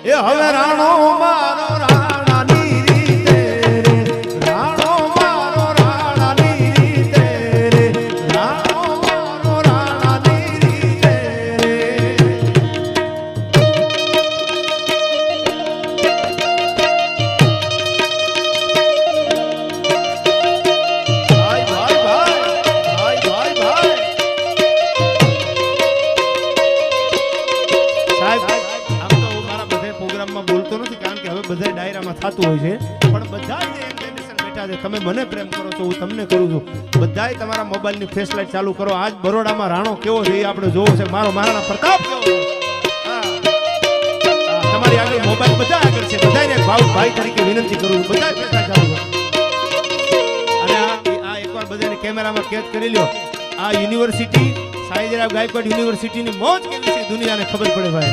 એ હવે રાણો મારો રાણાની રીતે રે, રાણો મારો રાણાની રીતે રે, રાણો મારો રાણાની રીતે રે. ભાઈ ભાઈ ભાઈ ભાઈ ભાઈ સાહેબ, આમ તો હું મારા બધા પ્રોગ્રામમાં બોલતો નથી કારણ કે હવે બધા ડાયરામાં થતું હોય છે, પણ બધા જે એમ્બેસેડર બેઠા છે, તમે મને પ્રેમ કરો છો, હું તમને કરું છું, બધાય તમારા મોબાઈલની ફ્લેશ લાઈટ ચાલુ કરો. આજ બરોડામાં રાણો કેવો છે એ આપણે જોવો છે, મારો મહારાણા પ્રતાપ કેવો છે. તમારી આગળ મોબાઈલ બધા આગળ છે, બધાને ભાઈ તરીકે વિનંતી કરું છું, બધા ફ્લેશ લાઈટ ચાલુ કરો. અને આ એકવાર બધાને કેમેરામાં કેદ કરી લ્યો. આ યુનિવર્સિટી સાઈજરાવ ગાયકવાડ યુનિવર્સિટીની મોજ કેવી છે દુનિયાને ખબર પડે ભાઈ.